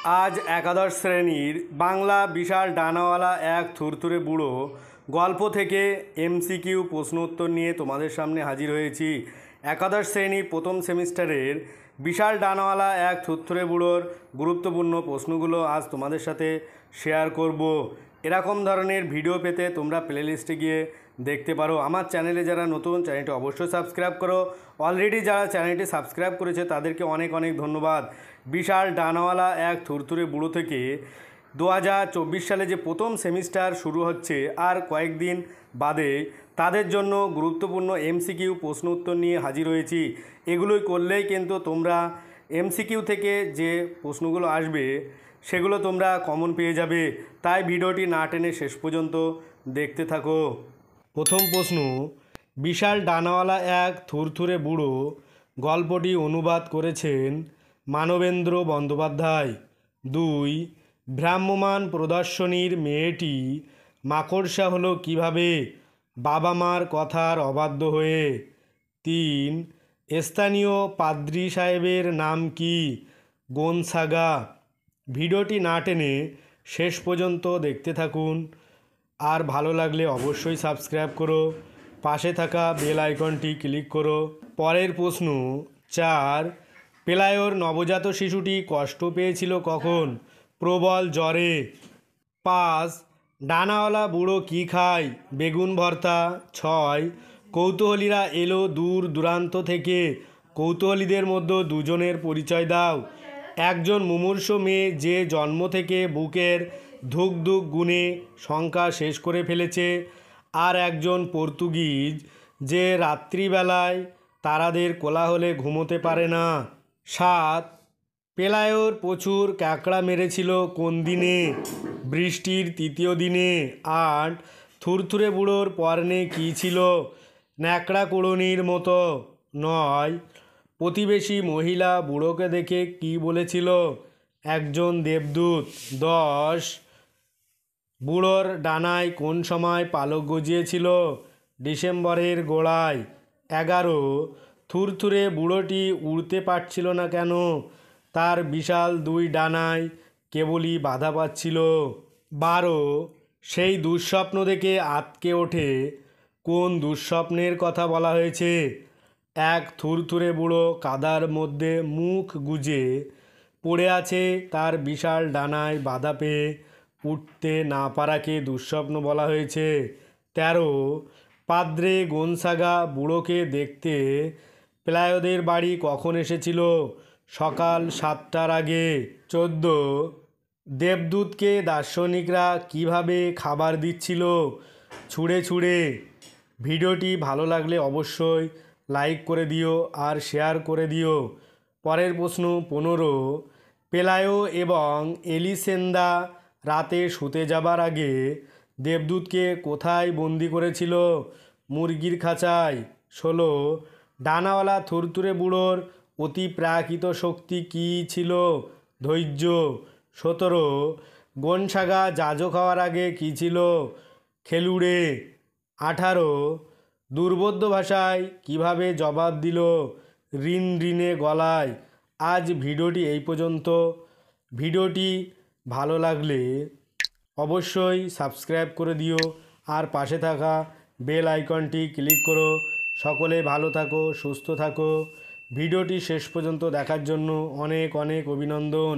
আজ একাদশ শ্রেণীর বাংলা বিশাল ডানাওয়ালা এক থুরথুরে বুড়ো গল্প থেকে এমসিকিউ প্রশ্ন উত্তর নিয়ে তোমাদের সামনে হাজির হয়েছি। একাদশ শ্রেণীর প্রথম সেমিস্টারের বিশাল ডানাওয়ালা এক থুরথুরে বুড়োর গুরুত্বপূর্ণ প্রশ্নগুলো আজ তোমাদের সাথে শেয়ার করব। এরকম ধরনের ভিডিও পেতে তোমরা প্লেলিস্টে গিয়ে দেখতে পারো। আমার চ্যানেলে যারা নতুন, চ্যানেলটি অবশ্যই সাবস্ক্রাইব করো। অলরেডি যারা চ্যানেলটি সাবস্ক্রাইব করেছে তাদেরকে অনেক অনেক ধন্যবাদ। বিশাল ডানাওয়ালা এক থুরথুরে বুড়ো থেকে 2024 সালে যে প্রথম সেমিস্টার শুরু হচ্ছে আর কয়েকদিন বাদে তাদের জন্য গুরুত্বপূর্ণ এমসিকিউ প্রশ্ন উত্তর নিয়ে হাজির হয়েছি। এগুলোই করলেই কিন্তু তোমরা এমসিকিউ থেকে যে প্রশ্নগুলো আসবে সেগুলো তোমরা কমন পেয়ে যাবে। তাই ভিডিওটি না টেনে শেষ পর্যন্ত দেখতে থাকো। প্রথম প্রশ্ন, বিশাল ডানাওয়ালা এক থুরথুরে বুড়ো গল্পটি অনুবাদ করেছেন মানবেন্দ্র বন্দ্যোপাধ্যায়। 2. ভ্রাম্যমাণ প্রদর্শনীর মেয়েটি মাকড়সা হলো কীভাবে? বাবা মার কথার অবাধ্য হয়ে। 3. স্থানীয় পাদ্রী সাহেবের নাম কি? গোনসাগা। ভিডিওটি না টেনে শেষ পর্যন্ত দেখতে থাকুন। আর ভালো লাগলে অবশ্যই সাবস্ক্রাইব করো, পাশে থাকা বেল আইকনটি ক্লিক করো। পরের প্রশ্ন 4. পেলায়োর নবজাত শিশুটি কষ্ট পেয়েছিল কখন? প্রবল জ্বরে। 5. ডানাওয়ালা বুড়ো কি খায়? বেগুন ভর্তা। 6. কৌতূহলীরা এলো দূর দূরান্ত থেকে, কৌতূহলীদের মধ্যে দুজনের পরিচয় দাও। একজন মুমূর্ষু মেয়ে যে জন্ম থেকে বুকের ধুক ধুক গুণে সংখ্যা শেষ করে ফেলেছে, আর একজন পর্তুগিজ যে রাত্রিবেলায় তারাদের কোলাহলে ঘুমোতে পারে না। 7. পেলায়োর প্রচুর ক্যাকড়া মেরেছিল কোন দিনে? বৃষ্টির তৃতীয় দিনে। 8. থুরথুরে বুড়োর পরনে কী ছিল? ন্যাকড়া কুড়ুনির মতো। 9. প্রতিবেশী মহিলা বুড়োকে দেখে কি বলেছিল? একজন দেবদূত। 10. বুড়োর ডানায় কোন সময় পালক গজিয়েছিল? ডিসেম্বরের গোড়ায়। 11. থুরথুরে বুড়োটি উড়তে পারছিল না কেন? তার বিশাল 2 ডানায় কেবলই বাধা পাচ্ছিল। 12. সেই দুঃস্বপ্ন দেখে আঁতকে ওঠে, কোন দুঃস্বপ্নের কথা বলা হয়েছে? এক থুরথুরে বুড়ো কাদার মধ্যে মুখ গুজে পড়ে আছে, তার বিশাল ডানায় বাধা পেয়ে উঠতে না পারাকে দুঃস্বপ্ন বলা হয়েছে। 13. পাদ্রে গোনসাগা বুড়োকে দেখতে পেলায়োদের বাড়ি কখন এসেছিল? সকাল 7টার আগে। 14. দেবদূতকে দার্শনিকরা কিভাবে খাবার দিচ্ছিল? ছুঁড়ে ছুঁড়ে। ভিডিওটি ভালো লাগলে অবশ্যই লাইক করে দিও আর শেয়ার করে দিও। পরের প্রশ্ন 15. পেলায়ো এবং এলিসেন্দা রাতে শুতে যাবার আগে দেবদূতকে কোথায় বন্দি করেছিল? মুরগির খাঁচায়। 16. ডানাওয়ালা থুরথুরে বুড়োর অতিপ্রাকৃত শক্তি কী ছিল? ধৈর্য। 17. গোনসাগা যাজক হওয়ার আগে কী ছিল? খেলুড়ে। 18. দুর্বোধ্য ভাষায় কিভাবে জবাব দিল ঋণ ঋণে গলায়? আজ ভিডিওটি এই পর্যন্ত। ভিডিওটি ভালো লাগলে অবশ্যই সাবস্ক্রাইব করে দিও আর পাশে থাকা বেল আইকনটি ক্লিক করো। সকলে ভালো থাকো, সুস্থ থাকো। ভিডিওটি শেষ পর্যন্ত দেখার জন্য অনেক অনেক অভিনন্দন।